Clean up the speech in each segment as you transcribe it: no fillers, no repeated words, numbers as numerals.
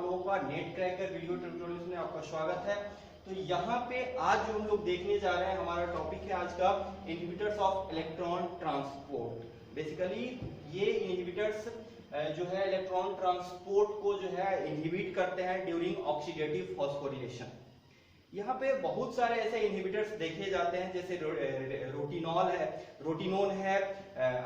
लोगों का net cracker video tutorials में आपका स्वागत है। तो यहाँ पे आज जो हम लोग देखने जा रहे हैं, हमारा टॉपिक है आज का inhibitors of electron transport. Basically ये इनहिबिटर्स जो है इलेक्ट्रॉन ट्रांसपोर्ट को जो है इनहिबिट करते हैं ड्यूरिंग ऑक्सीडेटिव फॉस्फोरिलेशन। यहाँ पे बहुत सारे ऐसे इनहिबिटर्स देखे जाते हैं, जैसे रोटिनोन है,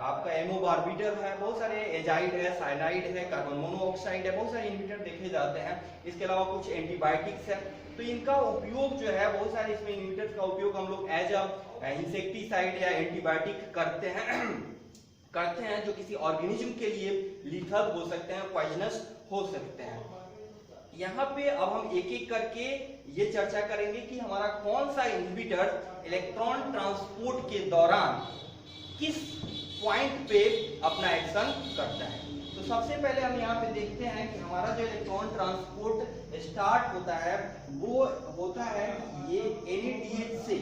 आपका एमोबार्बिटल है, बहुत सारे एजाइड है, साइनाइड है, कार्बन मोनोऑक्साइड है, बहुत सारे इनहिबिटर देखे जाते हैं। इसके अलावा कुछ एंटीबायोटिक्स है। तो इनका उपयोग जो है बहुत सारे इसमें इनहिबिटर्स का उपयोग हम लोग एज अ इंसेक्टिसाइड या एंटीबायोटिक करते हैं जो किसी ऑर्गेनिज्म के लिए लीथल हो सकते हैं, पॉइजनस हो सकते हैं। यहाँ पे अब हम एक एक करके ये चर्चा करेंगे कि हमारा कौन सा इनहिबिटर इलेक्ट्रॉन ट्रांसपोर्ट के दौरान किस पॉइंट पे अपना एक्शन करता है। तो सबसे पहले हम यहाँ पे देखते हैं कि हमारा जो इलेक्ट्रॉन ट्रांसपोर्ट स्टार्ट होता है वो होता है ये NADH से।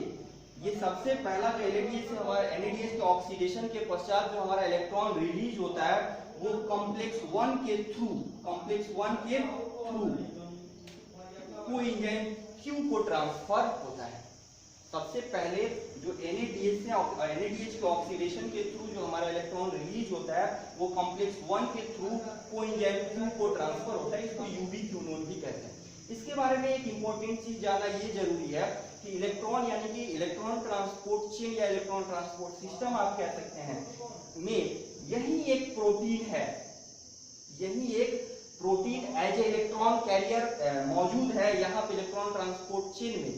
ये सबसे पहला जो NADH से हमारा NADH के ऑक्सीडेशन के पश्चात जो हमारा इलेक्ट्रॉन रिलीज होता है वो कॉम्प्लेक्स 1 के थ्रू कोएंजाइम Q को ट्रांसफर होता है। सबसे पहले जो NADH के ऑक्सीडेशन के थ्रू जो हमारा इलेक्ट्रॉन रिलीज होता है वो कॉम्प्लेक्स 1 के थ्रू कोएंजाइम Q को ट्रांसफर होता है। इसको UBQ भी कहते हैं। इसके बारे में एक इंपॉर्टेंट चीज जानना ये जरूरी है कि इलेक्ट्रॉन यानी कि इलेक्ट्रॉन ट्रांसपोर्ट चेन या इलेक्ट्रॉन ट्रांसपोर्ट सिस्टम आप कह सकते हैं में यही एक प्रोटीन है, यही एक protein as a electron carrier मौजूद है यहाँ पे इलेक्ट्रॉन ट्रांसपोर्ट चेन में,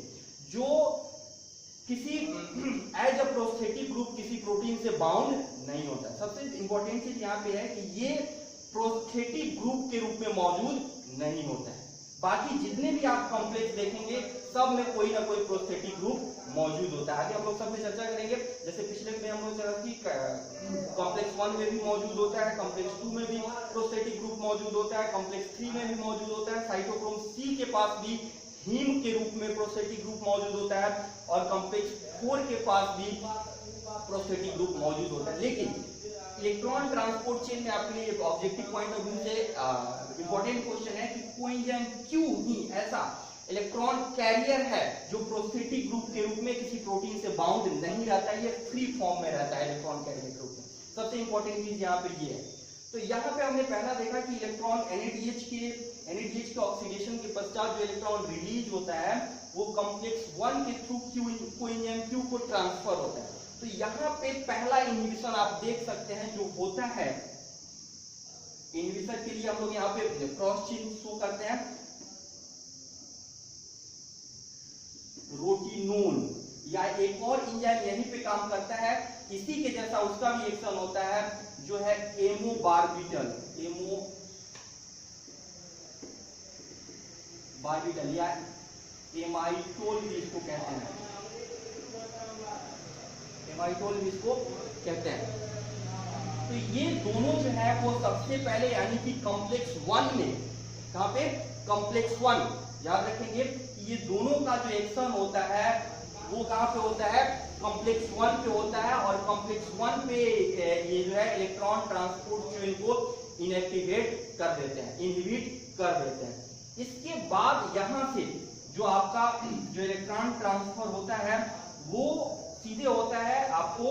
जो किसी एज अ प्रोस्थेटिक ग्रुप किसी प्रोटीन से बाउंड नहीं होता है। सबसे इंपॉर्टेंट चीज यहाँ पे है कि ये प्रोस्थेटिक ग्रुप के रूप में मौजूद नहीं होता है। बाकी जितने भी आप कॉम्प्लेक्स देखेंगे सब में कोई ना कोई प्रोस्थेटिक ग्रुप मौजूद होता है। आगे हम लोग सब में चर्चा करेंगे। जैसे पिछले में हम लोग चर्चा की कॉम्प्लेक्स 1 में भी मौजूद होता है, कॉम्प्लेक्स 2 में भी प्रोस्थेटिक ग्रुप मौजूद होता है, कॉम्प्लेक्स 3 में भी मौजूद होता है, साइटोक्रोम C के पास भी हीम के रूप में प्रोस्थेटिक ग्रुप मौजूद होता है और कॉम्प्लेक्स 4 के पास भी प्रोस्थेटिक ग्रुप मौजूद होता है। लेकिन इलेक्ट्रॉन ट्रांसपोर्ट चेन में आपके लिए ऑब्जेक्टिव पॉइंट ऑफ व्यू से इंपॉर्टेंट क्वेश्चन है कि कोएंजाइम Q ही ऐसा इलेक्ट्रॉन कैरियर है जो प्रोस्थेटिक ग्रुप के रूप में किसी प्रोटीन से बाउंड नहीं रहता है, ये फ्री फॉर्म में रहता है इलेक्ट्रॉन कैरियर के रूप में। सबसे इंपॉर्टेंट चीज यहाँ पे ये है। तो यहाँ पे हमने पहला देखा कि इलेक्ट्रॉन NADH के ऑक्सीडेशन के पश्चात जो इलेक्ट्रॉन रिलीज होता है वो कॉम्प्लेक्स 1 के थ्रू कोएंजाइम Q को ट्रांसफर होता है। तो यहाँ पे पहला इनहिबिशन आप देख सकते हैं जो होता है। इनहिबिशन के लिए हम लोग यहाँ पे क्रॉस चिन्ह शो करते हैं। रोटिनोन या एक और एंजाइम यहीं पे काम करता है, इसी के जैसा उसका भी एक्शन होता है जो है एमोबार्बिटल या एमाइटोल भी इसको कहते हैं, एमाइटोल भी इसको कहते हैं। तो ये दोनों जो है वो सबसे पहले यानी कि कॉम्प्लेक्स 1 में, कहां पे कॉम्प्लेक्स 1, याद रखेंगे कि ये दोनों का जो एक्शन होता है वो कहां पे होता है कॉम्प्लेक्स 1 पे होता है और कॉम्प्लेक्स 1 पे ये जो है इलेक्ट्रॉन ट्रांसपोर्ट चेन को इनएक्टिवेट कर देते हैं, इनहिबिट कर देते हैं। इसके बाद यहां से जो आपका जो इलेक्ट्रॉन ट्रांसफर होता है वो सीधे होता है आपको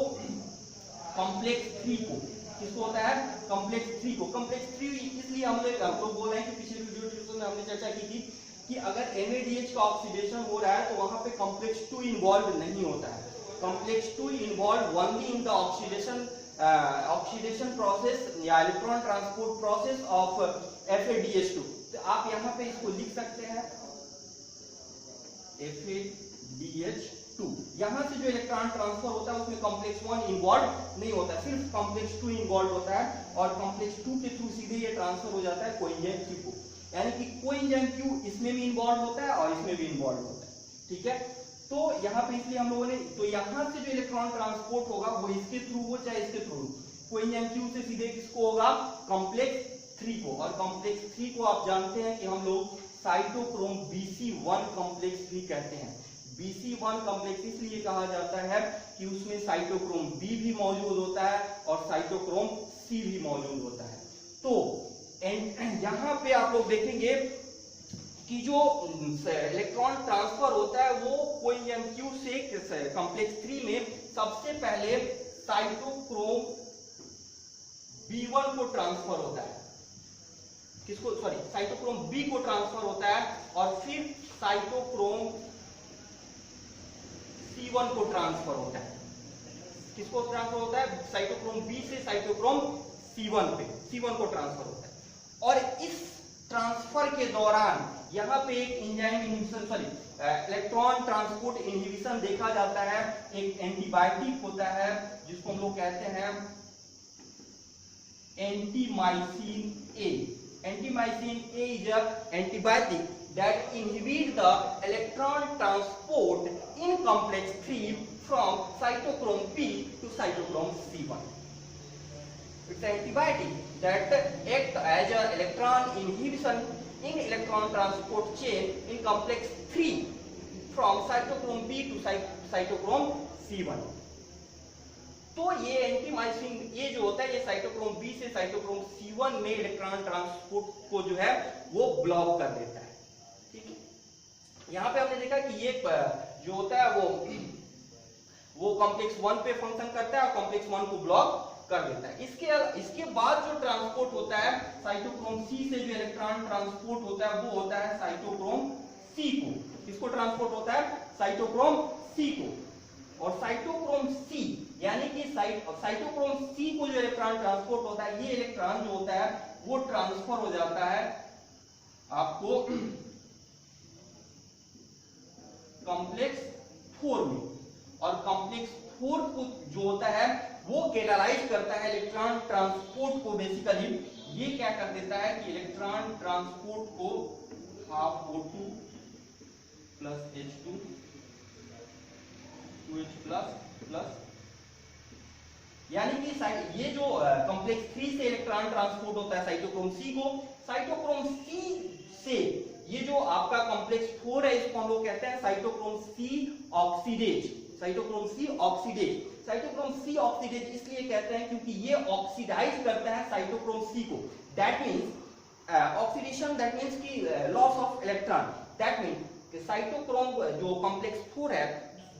कॉम्प्लेक्स 3 को। किसको होता है कॉम्प्लेक्स 3 को। कॉम्प्लेक्स 3 इसलिए हम लोग बोल रहे हैं कि पिछले वीडियो में हमने चर्चा की थी कि अगर NADH का ऑक्सीडेशन हो रहा है तो वहां पे कॉम्प्लेक्स 2 इन्वॉल्व नहीं होता है। Complex 2 involve only in the oxidation process या electron transport process of FADH2। तो आप यहाँ पे इसको लिख सकते हैं FADH2। यहाँ से जो इलेक्ट्रॉन ट्रांसफर होता है उसमें कॉम्प्लेक्स 1 इन्वॉल्व नहीं होता, सिर्फ कॉम्प्लेक्स 2 इन्वॉल्व होता है और कॉम्प्लेक्स 2 के थ्रू सीधे ये ट्रांसफर हो जाता है कोएंजाइम Q को। यानी कि कोएंजाइम Q इसमें भी इन्वॉल्व होता है और इसमें भी इन्वॉल्व होता है। ठीक है, तो यहाँ पे इसलिए हम लोगों ने, तो यहाँ से जो इलेक्ट्रॉन ट्रांसपोर्ट होगा वो इसके थ्रू हो चाहे इसके थ्रू, कोएंजाइम Q से सीधे किसको होगा कॉम्प्लेक्स 3 को। और कॉम्प्लेक्स 3 को आप जानते हैं कि हम लोग साइटोक्रोम BC1 कॉम्प्लेक्स भी कहते हैं। BC1 कॉम्प्लेक्स इसलिए कहा जाता है कि उसमें साइटोक्रोम B भी मौजूद होता है और साइटोक्रोम C भी मौजूद होता है। तो यहाँ पे आप लोग देखेंगे कि जो इलेक्ट्रॉन ट्रांसफर होता है वो कोएंजाइम क्यू से कॉम्प्लेक्स 3 में सबसे पहले साइटोक्रोम B1 को ट्रांसफर होता है, किसको, सॉरी, साइटोक्रोम B को ट्रांसफर होता है, और फिर साइटोक्रोम C1 को ट्रांसफर होता है। किसको ट्रांसफर होता है? साइटोक्रोम B से साइटोक्रोम C1 पे, C1 को ट्रांसफर होता है। और इस ट्रांसफर के दौरान यहाँ पे एक enzyme inhibition, sorry, electron transport inhibition देखा जाता है। एक एंटीबायोटिक होता है जिसको हम लोग कहते हैं antimycin A. Antimycin A is a antibiotic that inhibit the electron transport in complex 3 from cytochrome B to cytochrome C1. It's an antibiotic that act as a electron inhibition in electron transport chain in complex 3 from cytochrome B to cytochrome C1. तो ये एंटीमाइसिन ये जो होता है ये cytochrome B से cytochrome C1 में electron transport को जो है वो ब्लॉक कर देता है। ठीक है, यहाँ पे हमने देखा कि ये जो होता है वो कॉम्प्लेक्स 1 पे फंक्शन करता है और कॉम्प्लेक्स 1 को ब्लॉक कर देता है। इसके बाद जो ट्रांसपोर्ट होता है साइटोक्रोम C से, जो इलेक्ट्रॉन ट्रांसपोर्ट होता है वो होता है साइटोक्रोम C को। किसको ट्रांसपोर्ट होता है? साइटोक्रोम C को। और साइटोक्रोम C यानी कि साइटोक्रोम C को जो इलेक्ट्रॉन ट्रांसपोर्ट होता है, ये इलेक्ट्रॉन जो होता है वो ट्रांसफर हो जाता है आपको कॉम्प्लेक्स 4 में। और कॉम्प्लेक्स 4 को जो होता है वो कैटालाइज करता है इलेक्ट्रॉन ट्रांसपोर्ट को। बेसिकली ये क्या कर देता है कि इलेक्ट्रॉन ट्रांसपोर्ट को half O2 plus H2 2H plus, यानी कि ये जो कॉम्प्लेक्स 3 से इलेक्ट्रॉन ट्रांसपोर्ट होता है साइटोक्रोम C को, साइटोक्रोम C से ये जो आपका कॉम्प्लेक्स 4 है इसको हम लोग कहते हैं cytochrome C oxidase. Cytochrome C oxidase, cytochrome C oxidase इसलिए कहते हैं क्योंकि ये ऑक्सीडाइज करता है साइटोक्रोम C को। That means oxidation, that means कि loss of electron. That means cytochrome जो कॉम्प्लेक्स 4 है,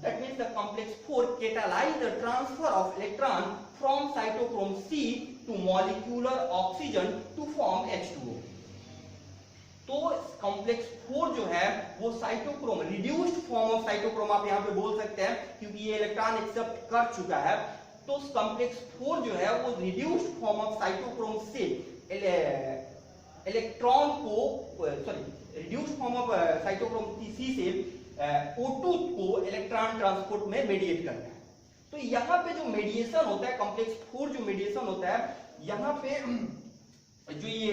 that means the complex 4 catalyze the transfer of electron from cytochrome C to molecular oxygen to form H2O. तो complex 4 जो है वो cytochrome, reduced form of cytochrome आप यहाँ पे बोल सकते हैं क्योंकि ये इलेक्ट्रॉन एक्सेप्ट कर चुका है। तो कॉम्प्लेक्स 4 जो है वो रिड्यूस्ड फॉर्म ऑफ साइटोक्रोम से इलेक्ट्रॉन को, sorry, reduced form of cytochrome C से O2 को इलेक्ट्रॉन ट्रांसपोर्ट में मेडिएट करता है। तो यहाँ पे जो मेडिएशन होता है कॉम्प्लेक्स 4 जो मेडिएशन होता है, यहाँ पे जो ये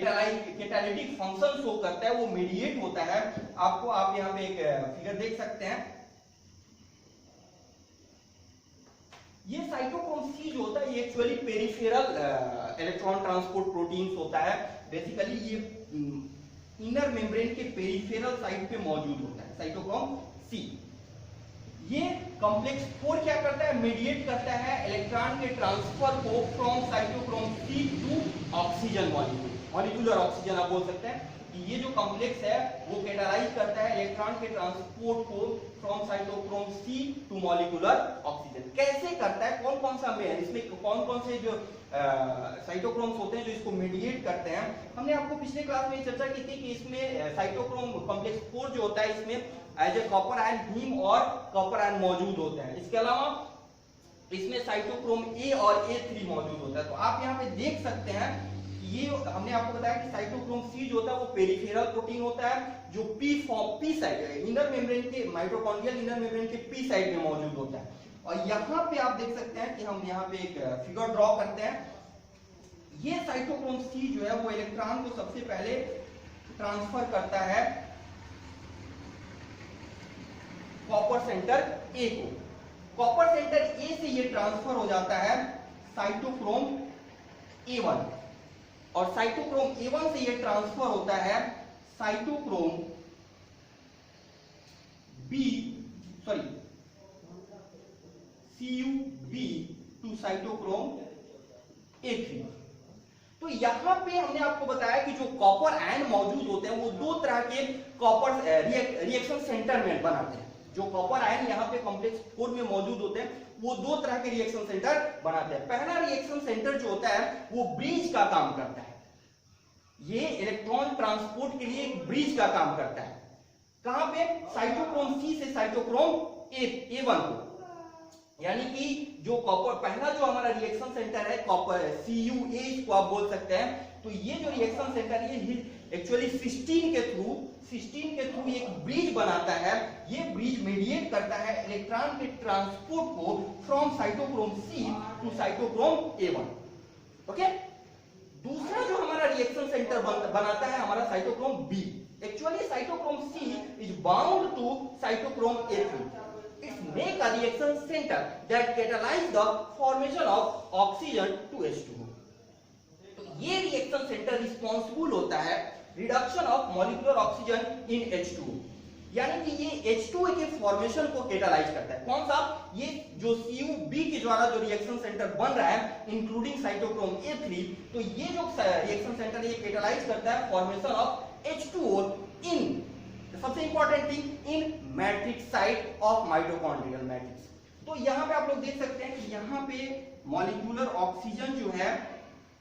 कैटालिटिक फंक्शन शो करता है वो मेडिएट होता है। आपको आप यहाँ पे एक फिगर देख सकते हैं। ये साइटोक्रोम C जो होता है ये actually peripheral electron transport proteins होता है। बेसिकली ये इनर मेम्ब्रेन के पेरिफेरल साइड पे मौजूद होता है साइटोक्रोम C। ये कॉम्प्लेक्स 4 क्या करता है? मेडिएट करता है इलेक्ट्रॉन के ट्रांसफर को from cytochrome C to oxygen molecular oxygen आप बोल सकते हैं कि ये जो कॉम्प्लेक्स है वो कैटालाइज करता है इलेक्ट्रॉन के ट्रांसपोर्ट को from cytochrome C to molecular oxygen. कैसे करता है? कौन कौन सा में इसमें कौन कौन से जो साइटोक्रोम्स होते हैं जो इसको मेडिएट करते हैं? हमने आपको पिछले क्लास में चर्चा की थी कि इसमें साइटोक्रोम कॉम्प्लेक्स 4 जो होता है इसमें as a copper ion haem और कॉपर आयन मौजूद होते हैं। इसके अलावा इसमें साइटोक्रोम A और A3 मौजूद होता है। तो आप यहाँ पे देख सकते हैं ये हमने आपको बताया कि साइटोक्रोम C जो होता है वो पेरिफेरल प्रोटीन होता है जो P साइड इनर मेम्ब्रेन के माइटोकॉन्ड्रियल इनर मेम्ब्रेन के P साइड में मौजूद होता है। और यहाँ पे आप देख सकते हैं कि हम यहाँ पे एक फिगर ड्रॉ करते हैं। ये साइटोक्रोम C जो है वो इलेक्ट्रॉन को सबसे पहले ट्रांसफर करता है कॉपर सेंटर A को। कॉपर सेंटर A से ये ट्रांसफर हो जाता है साइटोक्रोम A1 और साइटोक्रोम A1 से ये ट्रांसफर होता है cytochrome CuB to cytochrome A3। तो तो यहाँ पे हमने आपको बताया कि जो कॉपर आयन मौजूद होते हैं वो दो तरह के कॉपर रिएक्शन सेंटर में बनाते हैं। जो कॉपर आयन यहाँ पे कॉम्प्लेक्स 4 में मौजूद होते हैं वो दो तरह के रिएक्शन सेंटर बनाते हैं। पहला रिएक्शन सेंटर जो होता है वो ब्रिज का काम करता है। ये इलेक्ट्रॉन ट्रांसपोर्ट के लिए एक ब्रिज का काम करता है। कहां पे? साइटोक्रोम C से साइटोक्रोम A1 को। यानी कि जो कॉपर पहला जो हमारा रिएक्शन सेंटर है कॉपर CuA को आप बोल सकते हैं। तो ये जो रिएक्शन सेंटर ये एक्चुअली सिस्टीन के थ्रू एक ब्रिज बनाता है। ये ब्रिज मीडिएट करता है इलेक्ट्रॉन के ट्रांसपोर्ट को from cytochrome C to cytochrome A1। Okay, दूसरा जो हमारा रिएक्शन सेंटर बनाता है हमारा cytochrome B। Actually cytochrome C is bound to cytochrome A3। It make a reaction center that catalyze the formation of oxygen to H2O। तो ये reaction centre responsible होता है reduction of molecular oxygen in H2O। यानी कि ये H2O के formation को catalyse करता है। कौन सा? ये जो CuB के द्वारा जो रिएक्शन सेंटर बन रहा है इंक्लूडिंग साइटोक्रोम A3, तो ये जो रिएक्शन सेंटर ये कैटालाइज करता है फॉर्मेशन ऑफ H2O इन, सबसे important thing, in matrix site of mitochondrial matrix. तो यहाँ पे आप लोग देख सकते हैं कि यहाँ पे मॉलिक्यूलर ऑक्सीजन जो है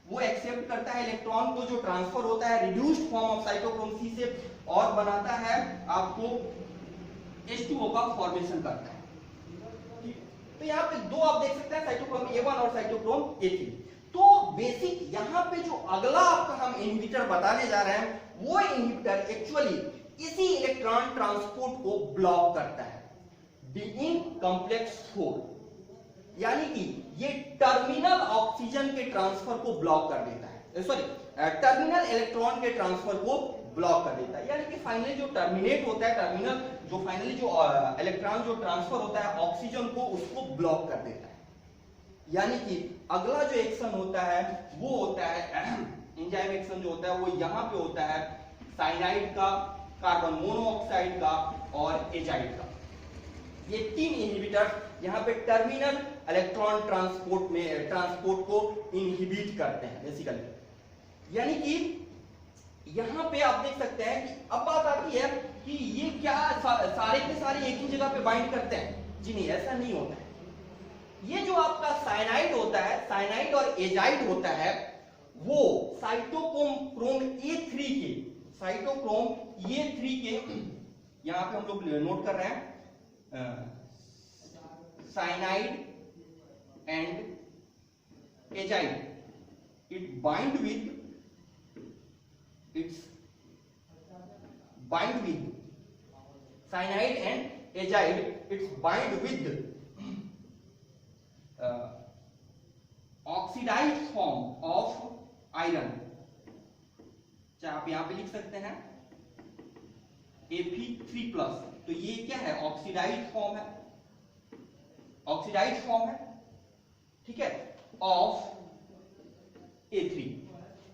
वो एक्सेप्ट करता है इलेक्ट्रॉन को, जो ट्रांसफर होता है reduced form of cytochrome C से और बनाता है आपको H2O का फॉर्मेशन करता है। तो यहाँ पे दो आप देख सकते हैं साइटोक्रोम A1 और साइटोक्रोम A3। तो बेसिक यहाँ पे जो अगला आपका हम इनहिबिटर बताने जा रहे हैं वो इनहिबिटर एक्चुअली इसी इलेक्ट्रॉन ट्रांसपोर्ट को ब्लॉक करता है इन कॉम्प्लेक्स 4। यानी कि ये टर्मिनल ऑक्सीजन के ट्रांसफर को ब्लॉक कर देता है, सॉरी टर्मिनल इलेक्ट्रॉन के ट्रांसफर को ब्लॉक कर देता है। यानी कि फाइनली जो टर्मिनेट होता है, टर्मिनल जो फाइनली जो इलेक्ट्रॉन जो ट्रांसफर होता है ऑक्सीजन को, उसको ब्लॉक कर देता है। यानी कि अगला जो एक्शन होता है वो होता है एंजाइम एक्शन जो होता है वो यहाँ पे होता है साइनाइड का, कार्बन मोनोऑक्साइड का और एजाइड का। ये तीन इनहिबिटर यहाँ पे टर्मिनल इलेक्ट्रॉन ट्रांसपोर्ट को इनहिबिट करते हैं बेसिकली। यानी कि यहाँ पे आप देख सकते हैं कि अब बात आती है कि ये क्या सारे के सारे एक ही जगह पे बाइंड करते हैं? जी नहीं, ऐसा नहीं होता है। ये जो आपका साइनाइड होता है, साइनाइड और एजाइड होता है, वो साइटोक्रोम A3 के, साइटोक्रोम A3 के, यहां पे हम लोग नोट कर रहे हैं cyanide and azide, it bind with cyanide and azide, it's bind with oxidized form of iron। चाहे आप यहां पे लिख सकते हैं Fe3+। तो ये क्या है? ऑक्सीडाइज्ड फॉर्म है, ऑक्सीडाइज्ड फॉर्म है, ठीक है, ऑफ A3।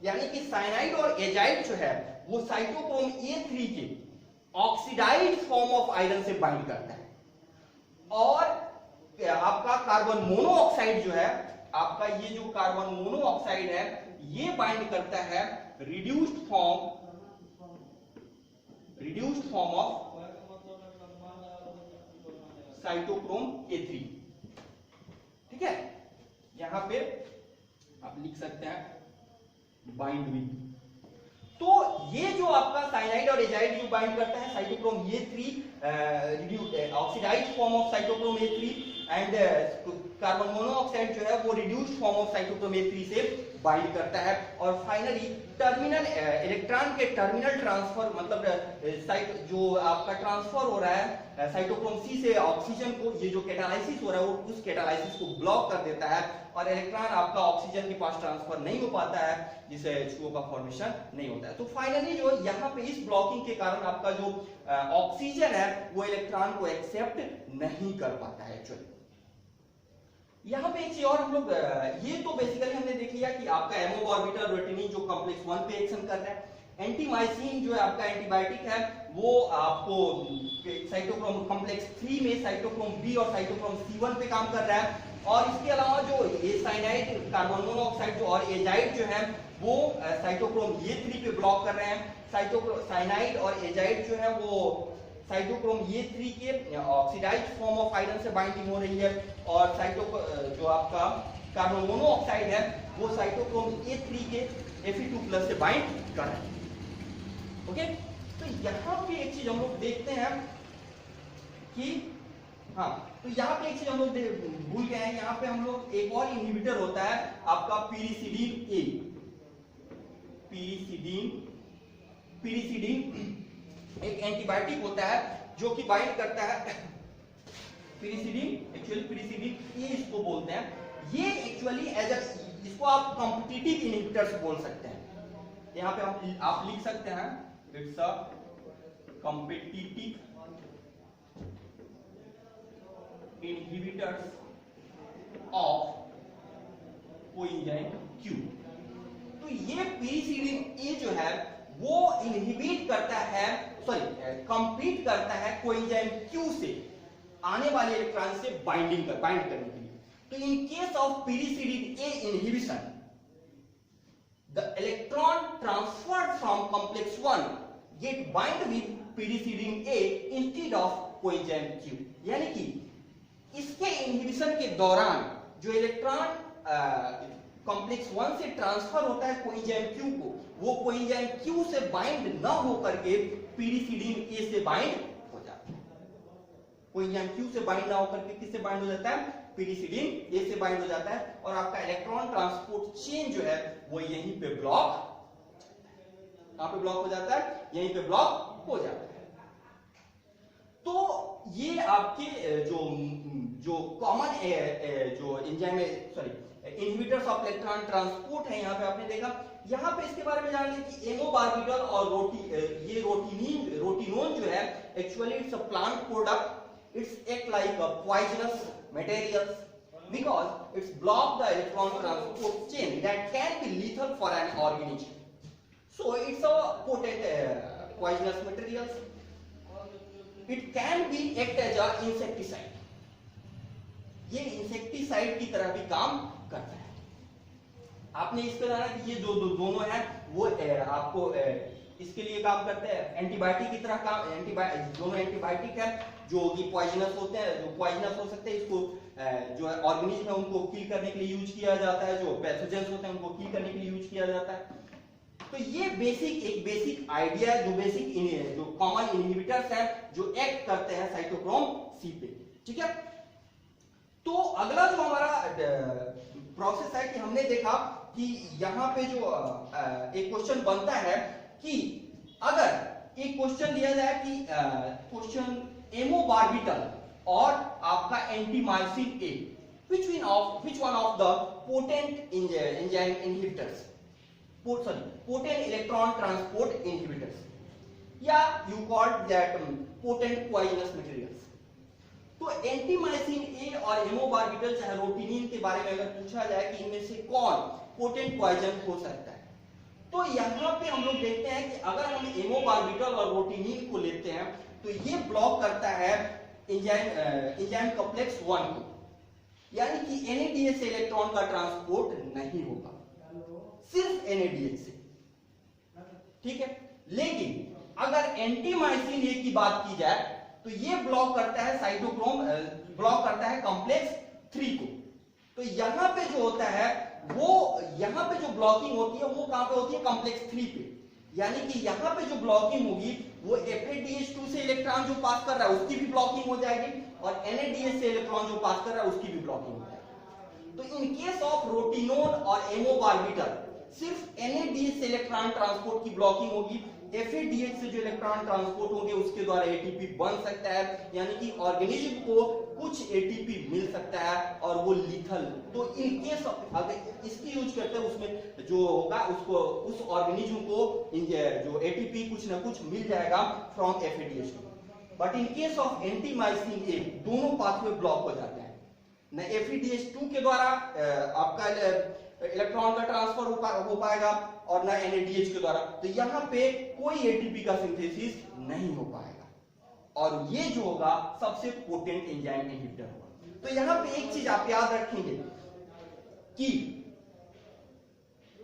यानी कि साइनाइड और एजाइड जो है वो साइटोक्रोम A3 के ऑक्सीडाइज्ड फॉर्म ऑफ आयरन से बाइंड करता है। और आपका कार्बन मोनोऑक्साइड जो है, आपका ये जो कार्बन मोनोऑक्साइड है ये बाइंड करता है reduced form of cytochrome A3। ठीक है, यहां पे आप लिख सकते हैं बाइंड विद। तो ये जो आपका साइनाइड और एजाइड जो बाइंड करता है cytochrome A3, oxidised form of cytochrome A3, and carbon monoxide जो है वो reduced form of cytochrome A3 से बाइंड करता है। और फाइनली टर्मिनल इलेक्ट्रॉन के टर्मिनल ट्रांसफर, मतलब जो आपका ट्रांसफर हो रहा है साइटोक्रोम C से ऑक्सीजन को, ये जो कैटालाइसिस हो रहा है वो उस कैटालाइसिस को ब्लॉक कर देता है और इलेक्ट्रॉन आपका ऑक्सीजन के पास ट्रांसफर नहीं हो पाता है, जिससे H2O का फॉर्मेशन नहीं होता है। तो फाइनली जो यहाँ पे इस ब्लॉकिंग के कारण आपका जो ऑक्सीजन है वो इलेक्ट्रॉन को एक्सेप्ट नहीं कर पाता है एक्चुअली। यहाँ पे एक चीज और हम लोग, ये तो बेसिकली हमने देख लिया कि आपका एमो ऑर्बिटल रेटिनिन जो कॉम्प्लेक्स 1 पे एक्शन कर रहा है। एंटीमाइसिन जो है आपका एंटीबायोटिक है वो आपको साइटोक्रोम कॉम्प्लेक्स 3 में साइटोक्रोम B और साइटोक्रोम C1 पे काम कर रहा है। और इसके अलावा जो ये साइनाइड, कार्बन मोनोऑक्साइड जो और एजाइड जो है वो साइटोक्रोम E3 पे ब्लॉक कर रहे हैं। साइनाइड और एजाइड जो है वो साइटोक्रोम E3 के ऑक्सीडाइज्ड फॉर्म ऑफ आयरन से बाइंडिंग हो रही है, और जो आपका कार्बन मोनोऑक्साइड है वो साइटोक्रोम E3 के Fe2+ से बाइंड कर रहे हैं। ओके, तो यहाँ पे एक चीज हम लोग देखते हैं कि हाँ, तो यहाँ पे एक चीज हम लोग भूल गए हैं। यहाँ पे हम लोग एक और इनहिबिटर होता है आपका पीरिसिडीन ए। पीरिसिडीन एक एंटीबायोटिक होता है जो कि बाइंड करता है पीरिसिडीन ए इसको बोलते हैं। ये एक्चुअली इसको आप कॉम्पिटिटिव इनहिबिटर्स बोल सकते हैं। यहाँ पे आप लिख सकते हैं it's a competitive inhibitors of coenzyme Q। तो ये पीरिसिडीन ए जो है वो इनहिबिट करता है, कंपीट करता है कोएंजाइम Q से आने वाले इलेक्ट्रॉन से बाइंड करने के लिए। तो in case of piericidin A inhibition, the electron transferred from complex 1 get bind with piericidin A instead of coenzyme Q। यानी कि इसके इनहिबिशन के दौरान जो इलेक्ट्रॉन कॉम्प्लेक्स 1 से ट्रांसफर होता है कोएंजाइम Q को, वो कोएंजाइम Q से बाइंड न होकर के पीरिसिडीन ए से बाइंड हो जाता है। कोएंजाइम Q से बाइंड ना होकर के किससे बाइंड हो जाता है? पीरिसिडीन ए से बाइंड हो जाता है, और आपका इलेक्ट्रॉन ट्रांसपोर्ट चेन जो है वो यहीं पे ब्लॉक, कहां पे ब्लॉक हो जाता है? यहीं पे ब्लॉक हो जाता है। तो ये आपके जो कॉमन जो enzyme inhibitors of electron transport है, यहाँ पे आपने देखा। यहाँ पे इसके बारे में जान लिया कि एमोबार्बिटल और ये रोटिनोन जो है actually it's a plant product. It's act like a poisonous materials because it's block the electron transport chain that can be lethal for an organism. So it's a potent poisonous materials. It can be act as a insecticide. ये insecticide की तरह भी काम करता है। आपने इसको जाना कि ये जो दोनों हैं वो आपको इसके लिए काम करते हैं, एंटीबायोटिक की तरह काम। दोनों एंटीबायोटिक है जो कि पॉइजनस होते हैं, जो पॉइजनस हो सकते हैं। इसको जो ऑर्गेनिज्म है उनको किल करने के लिए यूज किया जाता है, जो पैथोजेंस होते हैं उनको किल करने के लिए यूज किया जाता है। तो ये एक बेसिक आइडिया है, जो कॉमन इनहिबिटर्स हैं जो एक्ट करते हैं साइटोक्रोम सी पे। ठीक है, तो अगला जो हमारा प्रोसेस है कि हमने देखा कि यहाँ पे जो एक क्वेश्चन बनता है कि अगर एक क्वेश्चन लिया जाए कि क्वेश्चन एमोबार्बिटल और आपका एंटीमाइसिन ए, which one of the potent enzyme inhibitors, potent electron transport inhibitors, या you called that potent poisonous materials। तो एंटीमाइसिन ए और एमोबार्बिटल चाहे रोटिनिन के बारे में अगर पूछा जाए कि इनमें से कौन पोटेंट पॉइजन हो सकता है, तो यहाँ पे हम लोग देखते हैं कि अगर हम एमोबार्बिटल और रोटिनिन को लेते हैं तो ये ब्लॉक करता है एंजाइम कॉम्प्लेक्स 1 को, यानी कि NADH से इलेक्ट्रॉन का ट्रांसपोर्ट नहीं होगा, सिर्फ NADH से। ठीक है, लेकिन अगर एंटीमाइसिन ए की बात की जाए तो ये ब्लॉक करता है ब्लॉक करता है कॉम्प्लेक्स 3 को। तो यहाँ पे जो होता है वो यहाँ पे जो ब्लॉकिंग होती है वो कहां पे होती है? कॉम्प्लेक्स 3 पे। यानी कि यहाँ पे जो ब्लॉकिंग होगी वो FADH2 से इलेक्ट्रॉन जो पास कर रहा है उसकी भी ब्लॉकिंग हो जाएगी, और NADH से इलेक्ट्रॉन जो पास कर रहा है उसकी भी ब्लॉकिंग हो जाएगी। तो इन केस ऑफ रोटिनोन और एमोबार्बिटल सिर्फ NADH से इलेक्ट्रॉन ट्रांसपोर्ट की ब्लॉकिंग होगी, FADH से जो इलेक्ट्रॉन ट्रांसपोर्ट होंगे उसके द्वारा ATP बन सकता है, यानी कि ऑर्गेनिज्म को कुछ ATP मिल सकता है और वो लीथल। तो इन केस अगर इसकी यूज करते हैं उसमें जो होगा उसको उस ऑर्गेनिज्म को जो ATP कुछ ना कुछ मिल जाएगा from FADH2। But in case of antimycin A दोनों पाथवे ब्लॉक हो जाते हैं, न FADH2 के द्वारा आपका इलेक्ट्रॉन का ट्रांसफर हो पाएगा और ना NADH के द्वारा। तो यहाँ पे कोई ATP का सिंथेसिस नहीं हो पाएगा, और ये जो होगा सबसे पोटेंट एंजाइम इनहिबिटर होगा। तो यहाँ पे एक चीज आप याद रखेंगे कि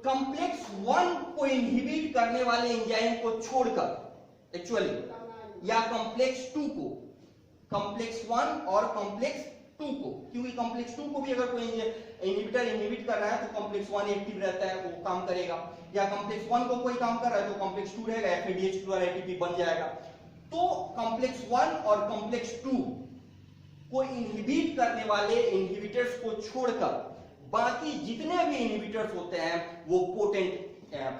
कॉम्प्लेक्स 1 को इनहिबिट करने वाले एंजाइम को छोड़कर एक्चुअली, या कॉम्प्लेक्स 2 को, कॉम्प्लेक्स 1 और कॉम्प्लेक्स 2 को, क्योंकि कॉम्प्लेक्स 2 को भी अगर कोई इनहिबिटर इनहिबिट कर रहा है तो कॉम्प्लेक्स 1 एक्टिव रहता है, वो काम करेगा, या कॉम्प्लेक्स 1 को कोई काम कर रहा है तो कॉम्प्लेक्स 2 रहेगा, FADH2 और ATP बन जाएगा। तो कॉम्प्लेक्स 1 और कॉम्प्लेक्स 2 को इनहिबिट करने वाले इनहिबिटर्स को छोड़कर बाकी जितने भी इनहिबिटर्स होते हैं वो पोटेंट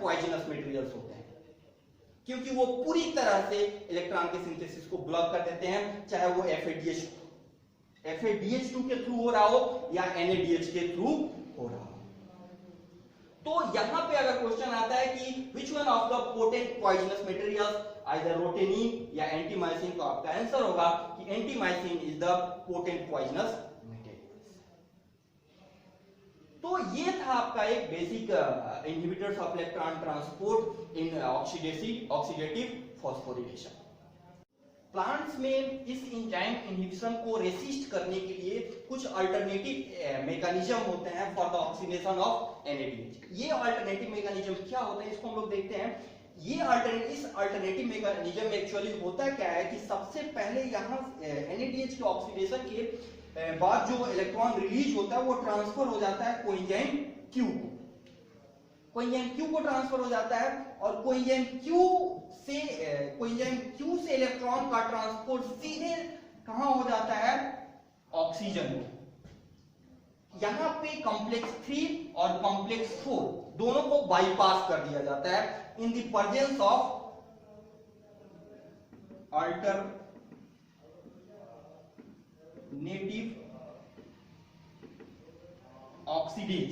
पॉइजनस मटेरियल्स होते हैं, क्योंकि वो पूरी तरह से इलेक्ट्रॉन के सिंथेसिस को ब्लॉक कर देते हैं, चाहे वो FADH2 के थ्रू हो रहा हो या NADH के थ्रू हो रहा हो। तो यहां पे अगर क्वेश्चन आता है कि which one of the potent poisonous materials, either रोटेनिन या एंटीमाइसिन, तो आपका आंसर होगा कि antimycin is the potent poisonous materials. तो ये था आपका एक basic inhibitors of electron transport in oxidative phosphorylation. Plants में इस एंजाइम इनहिबिशन को रेसिस्ट करने के लिए कुछ अल्टरनेटिव मैकेनिज्म होते हैं for the oxidation of NADH। ये अल्टरनेटिव मैकेनिज्म क्या होते हैं इसको हम लोग देखते हैं। इस अल्टरनेटिव मैकेनिज्म में एक्चुअली होता क्या है कि सबसे पहले यहाँ NADH के ऑक्सीडेशन के बाद जो इलेक्ट्रॉन रिलीज होता है वो ट्रांसफर हो जाता है कोएंजाइम Q को, कोएंजाइम Q को ट्रांसफर हो जाता है, और कोएंजाइम Q से इलेक्ट्रॉन का ट्रांसपोर्ट सीधे कहां हो जाता है, ऑक्सीजन को। यहां पे कॉम्प्लेक्स 3 और कॉम्प्लेक्स 4 दोनों को बाईपास कर दिया जाता है इन the presence of alternative oxidase,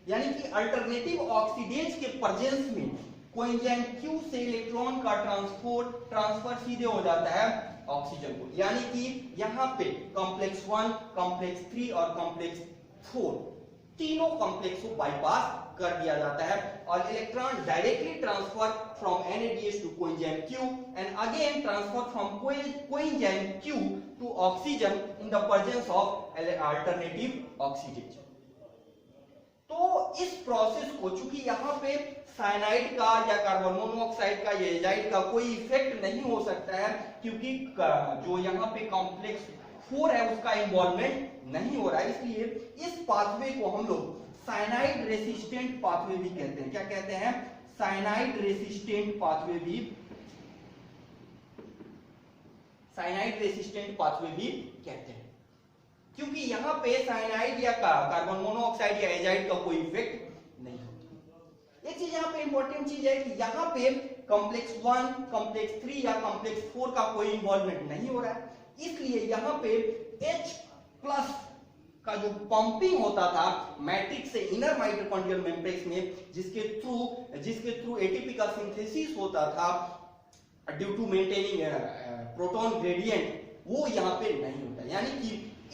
यानी कि अल्टरनेटिव ऑक्सीडेज के प्रेजेंस में कोएंजाइम Q से इलेक्ट्रॉन का ट्रांसफर सीधे हो जाता है ऑक्सीजन को, यानी कि यहां पे कॉम्प्लेक्स 1, कॉम्प्लेक्स 3 और कॉम्प्लेक्स 4 तीनों कॉम्प्लेक्स को बाईपास कर दिया जाता है, और electron directly transfer from NADH to coenzyme Q and again transfer from coenzyme Q to oxygen in the presence of alternative oxidase. तो इस प्रोसेस को, चूंकि यहाँ पे साइनाइड का या कार्बन मोनोऑक्साइड का या एजाइड का कोई इफेक्ट नहीं हो सकता है, क्योंकि जो यहाँ पे कॉम्प्लेक्स 4 है उसका इन्वॉल्वमेंट नहीं हो रहा है, इसलिए इस पाथवे को हम लोग साइनाइड रेसिस्टेंट पाथवे भी कहते हैं। क्या कहते हैं? साइनाइड रेसिस्टेंट पाथवे भी, साइनाइड रेसिस्टेंट पाथवे भी कहते हैं, क्योंकि यहाँ पे साइनाइड या कार्बन मोनोऑक्साइड या एजाइड का कोई इफेक्ट नहीं होता। एक चीज यहाँ पे इंपॉर्टेंट चीज है कि यहाँ पे कॉम्प्लेक्स 1, कॉम्प्लेक्स 3 या कॉम्प्लेक्स 4 का कोई इन्वॉल्वमेंट नहीं हो रहा है, इसलिए यहाँ पे H+ का जो पंपिंग होता था मैट्रिक्स से इनर माइटोकॉन्ड्रियल मेम्ब्रेन में, जिसके थ्रू एटीपी का सिंथेसिस होता था due to maintaining proton gradient, वो यहाँ पे नहीं होता। यानी कि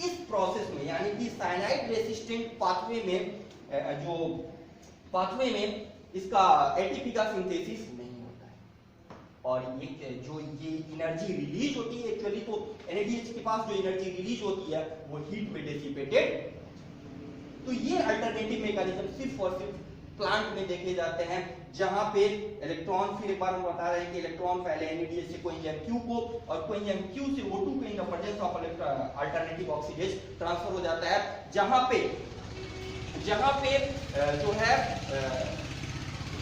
इस प्रोसेस में, यानी कि साइनाइड रेसिस्टेंट पाथवे में, जो पाथवे में इसका एटीपी का सिंथेसिस नहीं होता है, और ये जो ये एनर्जी रिलीज होती है एक्चुअली, तो NADH के पास जो एनर्जी रिलीज होती है वो हीट में डिसिपेटेड। तो ये अल्टरनेटिव मैकेनिज्म सिर्फ और सिर्फ प्लांट में देखे जाते हैं, जहां पे इलेक्ट्रॉन, फिर एक बार हम बता रहे हैं कि इलेक्ट्रॉन पहले NADH से कोएंजाइम Q को और कोएंजाइम Q से O2 को इन the presence of alternative oxidase transfer हो जाता है, जहां पे जो है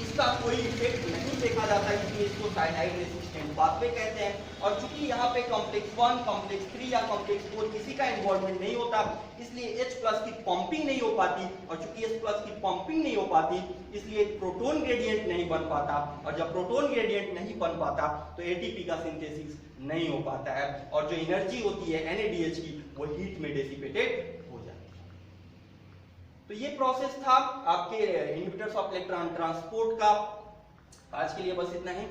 इसका कोई इफेक्ट नहीं देखा जाता, क्योंकि इसको साइनाइड रेसिस्टेंट पाथवे कहते हैं। और चूंकि यहाँ पे कॉम्प्लेक्स 1, कॉम्प्लेक्स 3 या कॉम्प्लेक्स 4 किसी का इन्वॉल्वमेंट नहीं होता, इसलिए H+ की पंपिंग नहीं हो पाती, और चूंकि H+ की पंपिंग नहीं हो पाती इसलिए प्रोटॉन ग्रेडियंट नहीं बन पाता, और जब प्रोटॉन ग्रेडियंट नहीं बन पाता तो एटीपी का सिंथेसिस नहीं हो पाता है, और जो एनर्जी होती है NADH की वो हीट में डिसिपेटेड हो जाती है। तो ये प्रोसेस था आपके इनहिबिटर्स ऑफ इलेक्ट्रॉन ट्रांसपोर्ट का। आज के लिए बस इतना ही।